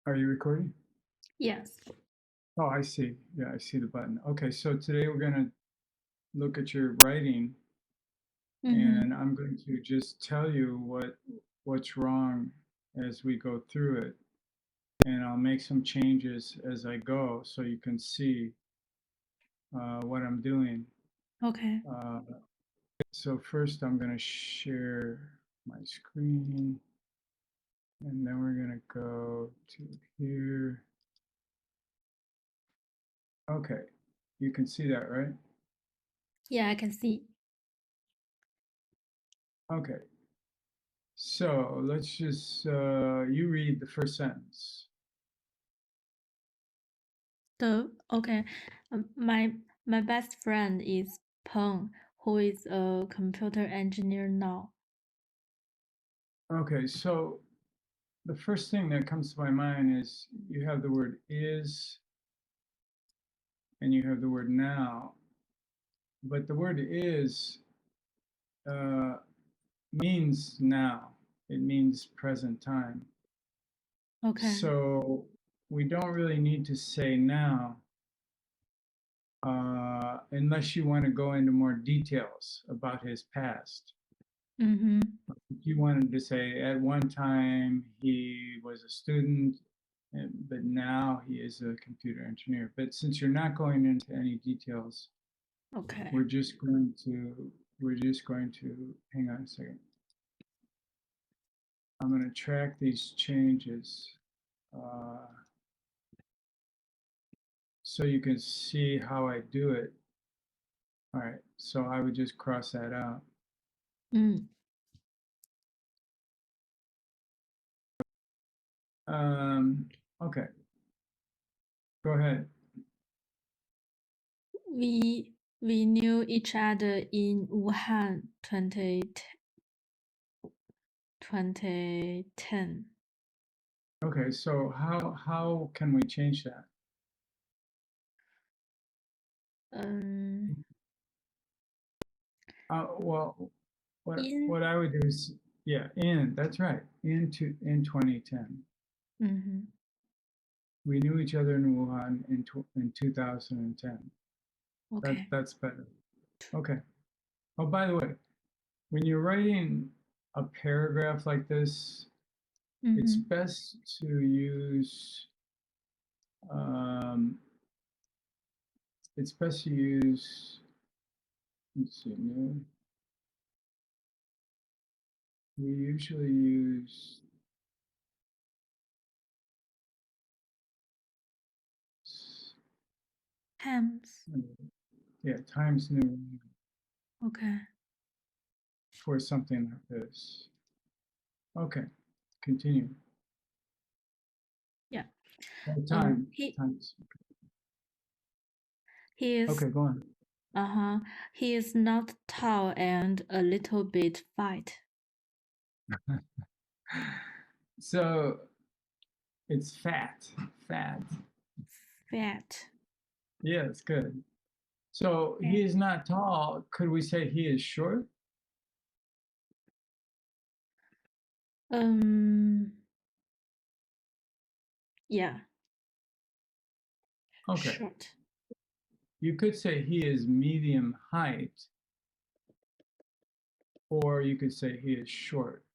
Are you recording? Yes. Oh, I see. Yeah, I see the button. Okay, so today we're going to look at your writing, Mm-hmm. and I'm going to just tell you what's wrong as we go through it, and I'll make some changes as I go so you can see what I'm doing. Okay. Uh, so first I'm going to share my screen, and then we're going to go to here. Okay, you can see that, right? Yeah, I can see. Okay. So let's just, you read the first sentence. Okay. My best friend is Peng, who is a computer engineer now. Okay, so the first thing that comes to my mind is you have the word is and you have the word now. But the word is uh, means now, it means present time. Okay. So we don't really need to say now unless you want to go into more details about his past. Mm-hmm. If you wanted to say at one time he was a student, but now he is a computer engineer. But since you're not going into any details, Okay. we're just going to hang on a second. I'm going to track these changes so you can see how I do it. All right, so I would just cross that out. Mm. Um, okay, go ahead. We knew each other in Wuhan 2010. Okay, so how can we change that? Um, Well, in what I would do is, yeah, that's right, in 2010. mm-hmm. We knew each other in Wuhan in 2010. Okay. That's better. Okay. Oh, by the way, when you're writing a paragraph like this, it's Mm-hmm. best to use um, it's best to use, let's see, no, we usually use Times. yeah, Times New Roman Okay. for something like this. Okay, continue. Yeah. Oh, Um, he times. he is Okay, go on. Uh-huh. He is not tall and a little bit fat. So it's fat. Fat. Yeah, it's good. So he Fat. is not tall. Could we say he is short? Um, yeah, Okay. short. You could say he is medium height, or you could say he is short.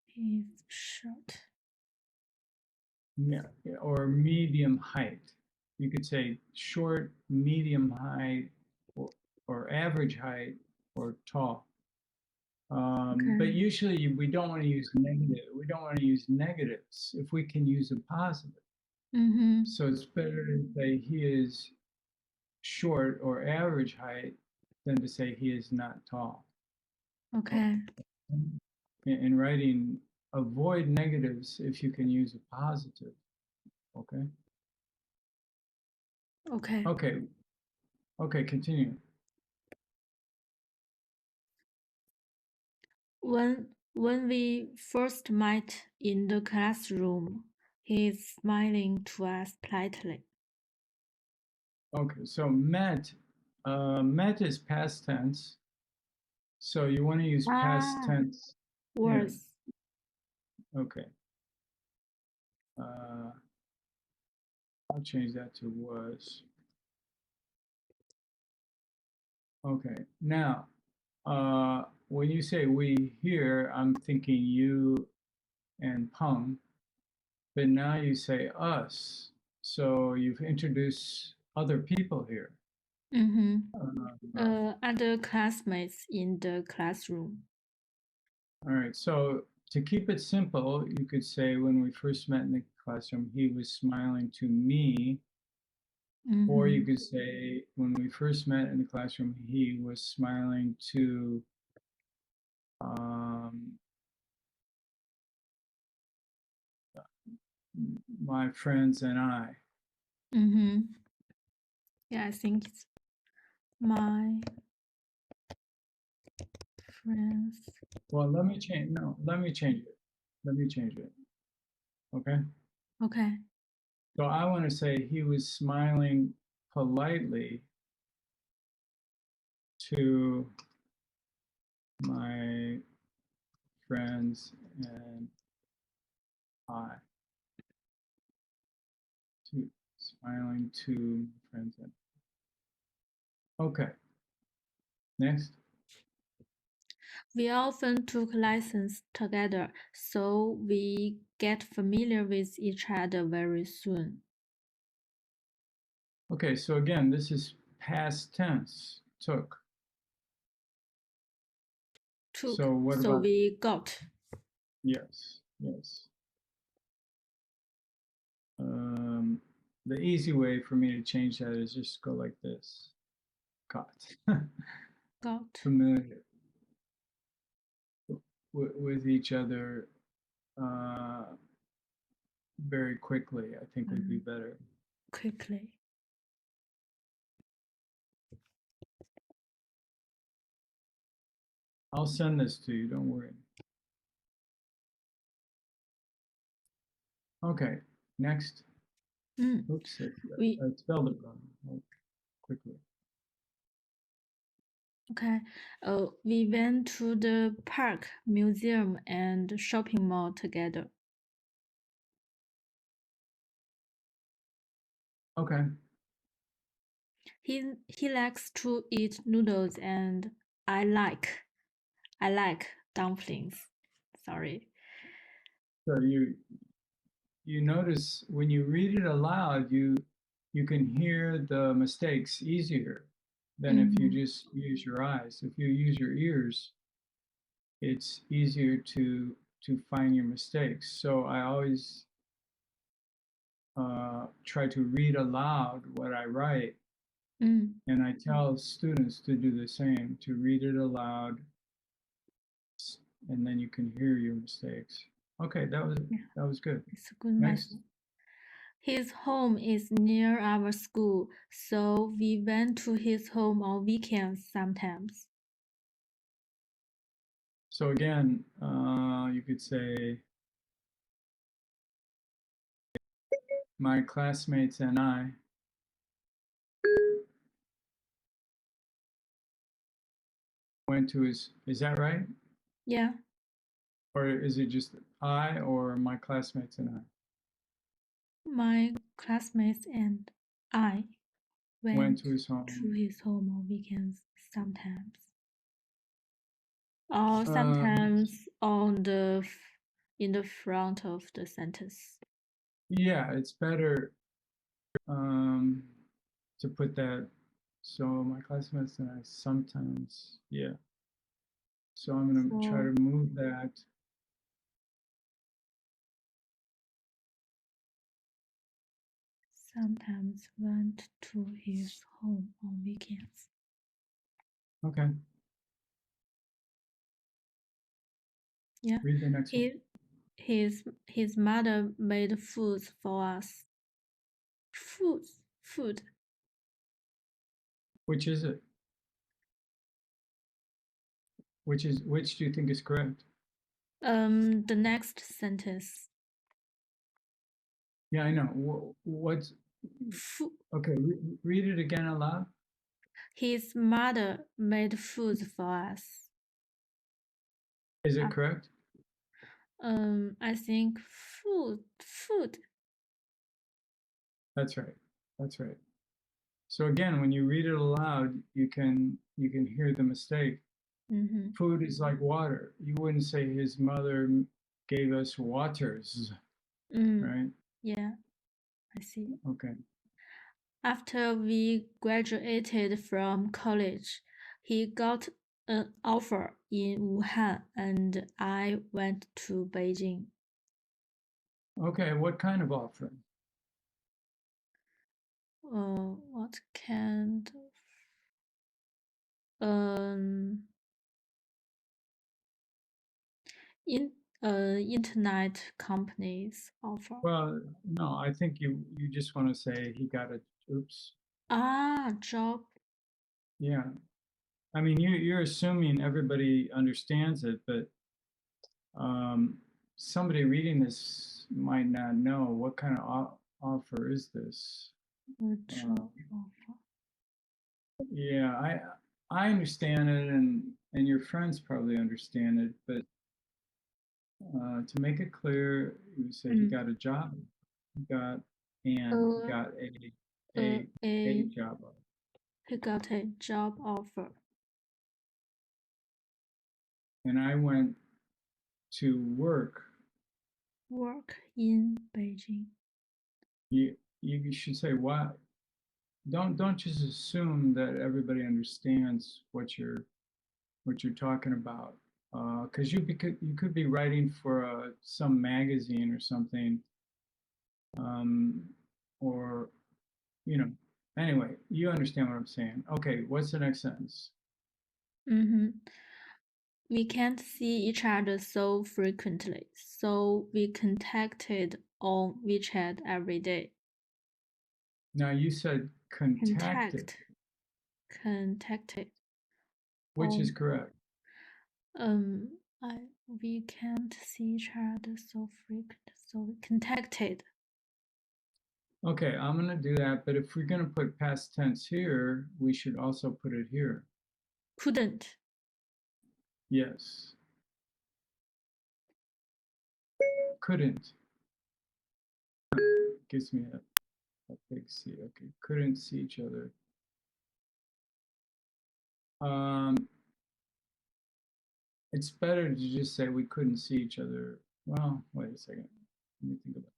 He's short. Yeah, or medium height. You could say short, medium height, or average height, or tall. But Okay. usually we don't want to use negative. We don't want to use negatives if we can use a positive. Mm-hmm. So it's better to say he is short or average height than to say he is not tall. Okay. In writing, avoid negatives if you can use a positive. Okay. Okay. Okay. Okay. Continue. When we first met in the classroom, he's smiling to us politely. Okay. So met is past tense. So you want to use past Ah, tense. Yeah. worse. Okay. I'll change that to was. Okay, now, when you say we here, I'm thinking you and Peng, but now you say us. So you've introduced other people here. Other classmates in the classroom. All right, so to keep it simple, you could say when we first met in the classroom, he was smiling to me. Or you could say when we first met in the classroom, he was smiling to my friends and I. Yeah, I think it's my friends. Well, let me change. No, let me change it. Let me change it. Okay. Okay. So I want to say he was smiling politely to my friends and I. To smiling to friends and okay. Next. We often took lessons together, so we get familiar with each other very soon. Okay, so again, this is past tense, took. So what So about, we got. yes, yes. The easy way for me to change that is just go like this. Got. Got. Familiar with each other very quickly, I think would be better. Quickly. I'll send this to you, don't worry. Okay, next. Oops, I spelled it wrong. Quickly. Okay. We went to the park, museum, and shopping mall together. Okay. He likes to eat noodles, and I like dumplings. Sorry. So you notice when you read it aloud, you can hear the mistakes easier than if you just use your eyes. If you use your ears, it's easier to find your mistakes. So I always try to read aloud what I write, and I tell students to do the same, to read it aloud, and then you can hear your mistakes. Okay, that was good. It's a good Next. method. His home is near our school, so we went to his home on weekends sometimes. So again, you could say my classmates and I went to his, is that right? Yeah. Or is it just I or my classmates and I? My classmates and I Went to his to home. his home on weekends sometimes. Or sometimes in the front of the sentence. Yeah, it's better to put that. So my classmates and I sometimes, yeah. So I'm going to try to move that. Sometimes went to his home on weekends. Okay. Yeah. Read the next one. His mother made food for us. Food. Which is it? Which do you think is correct? The next sentence. Yeah, I know. What's okay? Read it again aloud. His mother made food for us. Is it correct? I think food. That's right. That's right. So again, when you read it aloud, you can hear the mistake. Mm-hmm. Food is like water. You wouldn't say his mother gave us waters, Mm. right? Yeah, I see. Okay. After we graduated from college, he got an offer in Wuhan and I went to Beijing. Okay. What kind of offer? What kind of in internet companies offer? Well, no, I think you just want to say he got a, oops. Ah, job. Yeah. I mean, you're assuming everybody understands it, but um, somebody reading this might not know what kind of offer is this. A Uh, job offer. yeah, I understand it, and your friends probably understand it, but to make it clear, you say he Mm. got a job, he got and he Uh, got uh, a a job, he got a job offer. and I went to work. Work in Beijing. You should say why. Don't just assume that everybody understands what you're talking about, because you could be writing for some magazine or something, um, or you know. Anyway, you understand what I'm saying. Okay, what's the next sentence? Mm-hmm. We can't see each other so frequently, so we contacted on WeChat every day. Now you said contacted, Contact, contacted which is on correct. um I we can't see each other so frequent, so we contacted. Okay, I'm gonna do that, but if we're gonna put past tense here, we should also put it here. Couldn't. Yes, couldn't gives me a big C. Okay, couldn't see each other. Um, it's better to just say we couldn't see each other. Well, wait a second. Let me think about it.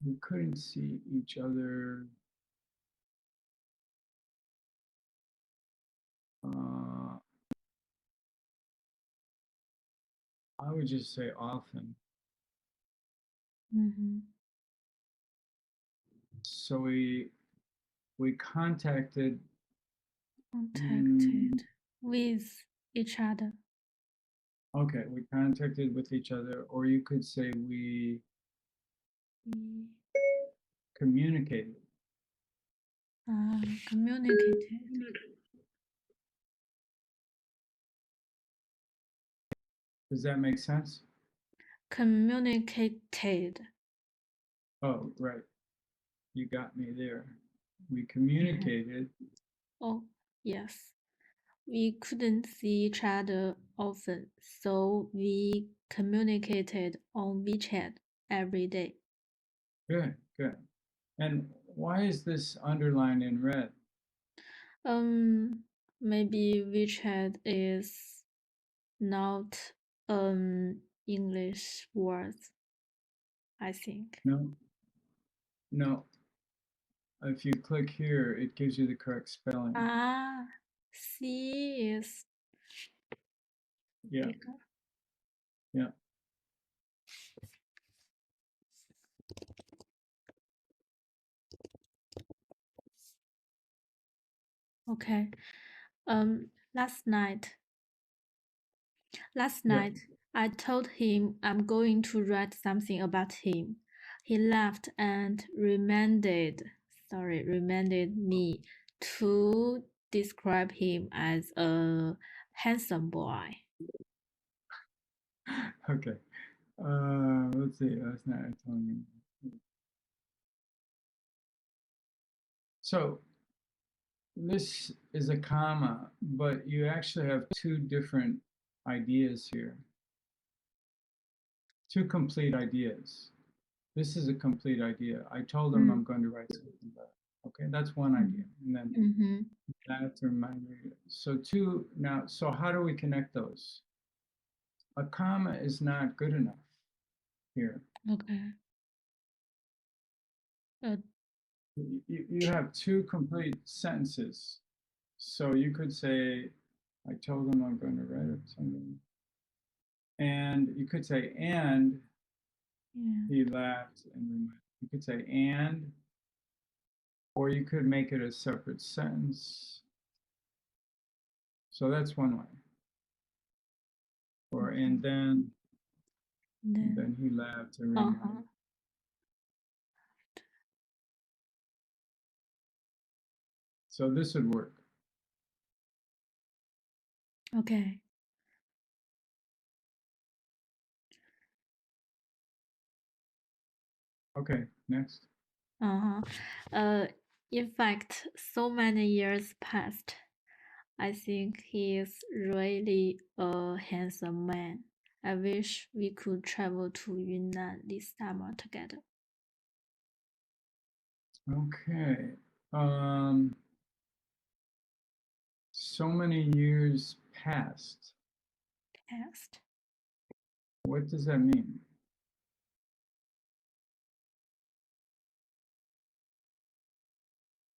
We couldn't see each other. Uh, I would just say often. Mm-hmm. So we contacted. Contacted Mm, with each other. okay, we contacted with each other, or you could say we We communicated. communicated. Does that make sense? Communicated. Oh, right. You got me there. We Yeah. communicated. Oh, yes. We couldn't see each other often, so we communicated on WeChat every day. Good, good. And why is this underlined in red? Um, Maybe WeChat is not English word, I think. No, no. If you click here, it gives you the correct spelling. Ah, C is Yeah, bigger. yeah. Okay. Um, last night Last Yeah. night, I told him I'm going to write something about him. He laughed and reminded me to describe him as a handsome boy. Okay. Let's see. That's not Italian. So this is a comma, but you actually have two different ideas here, two complete ideas. this is a complete idea. I told him I'm going to write something better. Okay, that's one idea. And then Mm-hmm. that to remind me. So two now, so how do we connect those? A comma is not good enough here. Okay. Uh, You have two complete sentences. So you could say, I told him I'm going to write something. And you could say, and yeah. he laughed. And you could say, and, or you could make it a separate sentence. So that's one way. Or, Okay. and then Then. he laughed and Uh-huh. reminded. So this would work. Okay. Okay, next. Uh-huh. In fact, so many years passed. I think he is really a handsome man. I wish we could travel to Yunnan this summer together. Okay. So many years passed. Past. What does that mean?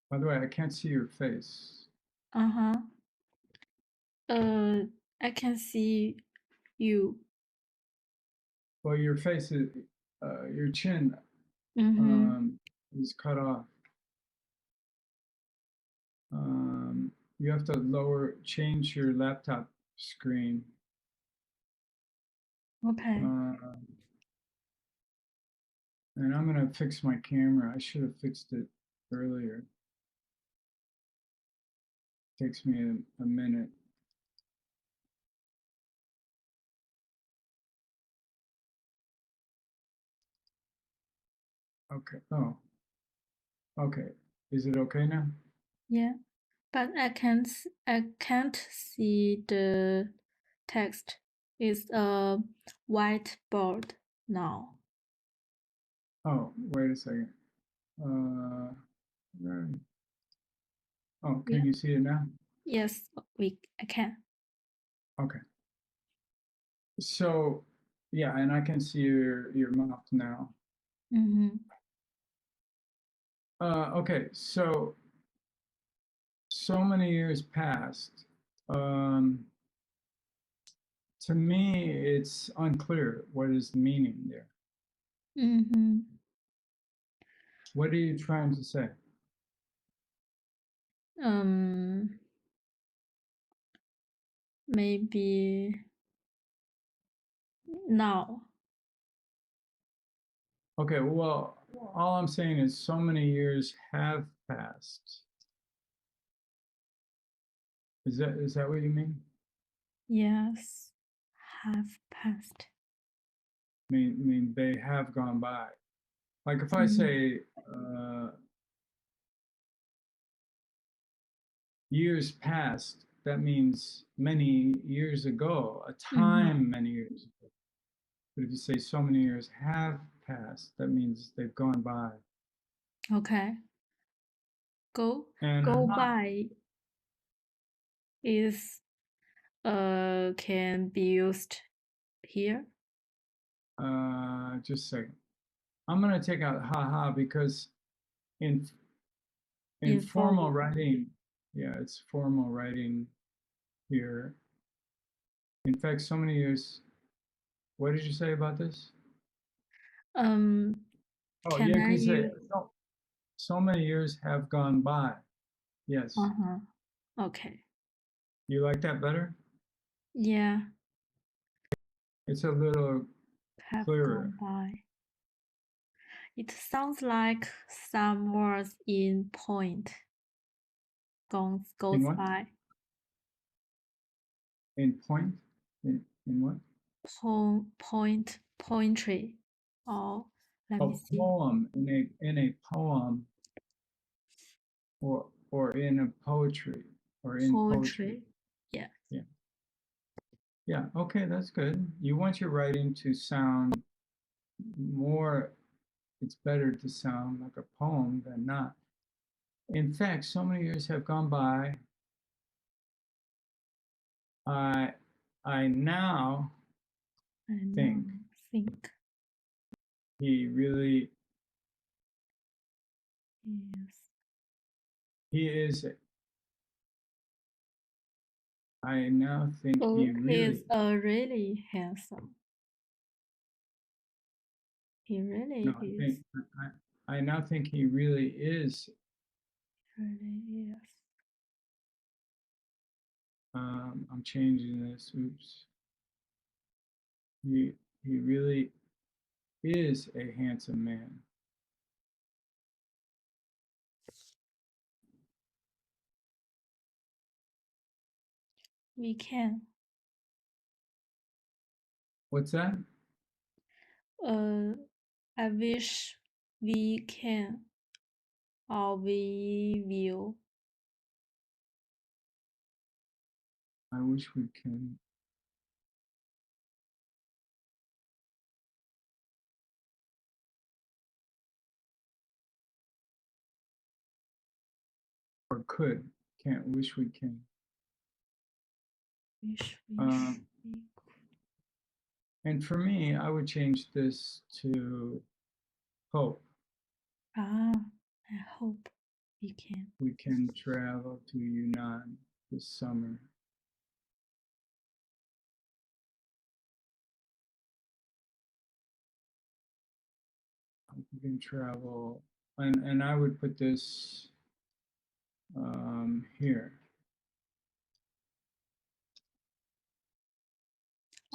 By the way, I can't see your face. Uh-huh. I can see you. Well, your face is, your chin Mm-hmm. is cut off. You have to change your laptop screen. Okay. And I'm gonna fix my camera. I should have fixed it earlier. Takes me a minute. Okay. Oh, okay. Is it okay now? Yeah. But I can't see the text. It's a whiteboard now. Oh, wait a second. Right. Oh, Yeah. can you see it now? Yes, I can. Okay. So, yeah, and I can see your mouth now. Mm-hmm. Okay, so many years passed. To me, it's unclear what is the meaning there. Mm-hmm. What are you trying to say? Maybe now. Okay, well, all I'm saying is so many years have passed. Is that what you mean? Yes, have passed. Mean they have gone by. Like if I Mm-hmm. say years past, that means many years ago, a time many years ago. But if you say so many years have passed, that means they've gone by. Okay. Go And by is can be used here. just a second. I'm gonna take out haha because in formal Informal. writing, yeah, it's formal writing here. In fact, so many years. What did you say about this? Oh, Can yeah, I you say use? so many years have gone by. Yes. Uh-huh. Okay. You like that better? Yeah, It's a little have clearer. gone by. It sounds like some words in point In goes what? by. In point? In what? Poetry. Oh, let A me see. poem. In a poem, or in a poetry, or in poetry. Poetry. Yeah. Yeah. Yeah. Okay, that's good. You want your writing to sound more it's better to sound like a poem than not. In fact, so many years have gone by. I I now I now think think he really is he is. I now think he he's really really handsome. He no. really I is. think I now think he really is. Really is. I'm changing this. Oops. He he really is a handsome man. We can. What's that? I wish we can or we will. I wish we can. Or could. Can't wish we can. Wish we Um, could. and for me, I would change this to hope. Ah, I hope we can. We can travel to Yunnan this summer. We can travel, and I would put this here.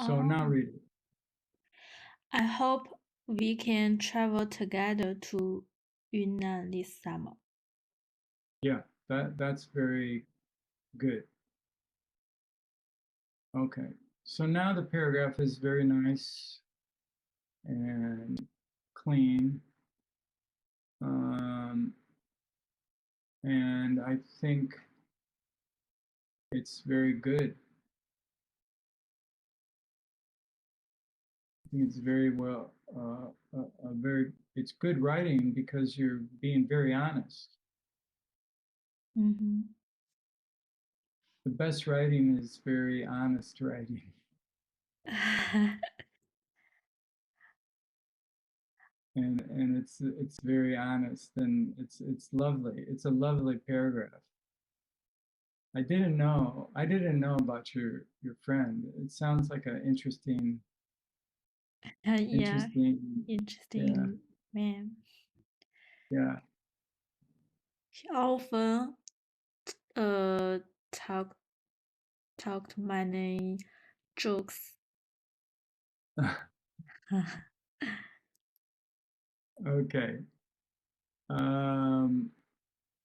So now read it. I hope we can travel together to Yunnan this summer. Yeah, that's very good. Okay, so now the paragraph is very nice and clean. And I think it's very good. I think it's very well, it's good writing because you're being very honest. Mm-hmm. The best writing is very honest writing. And it's very honest and it's lovely. It's a lovely paragraph. I didn't know about your friend. It sounds like an interesting Yeah, interesting yeah interesting man. yeah He often uh talk talked many jokes. okay. um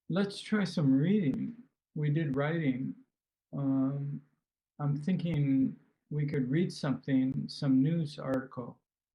let's try some reading. We did writing. I'm thinking we could read something, some news article.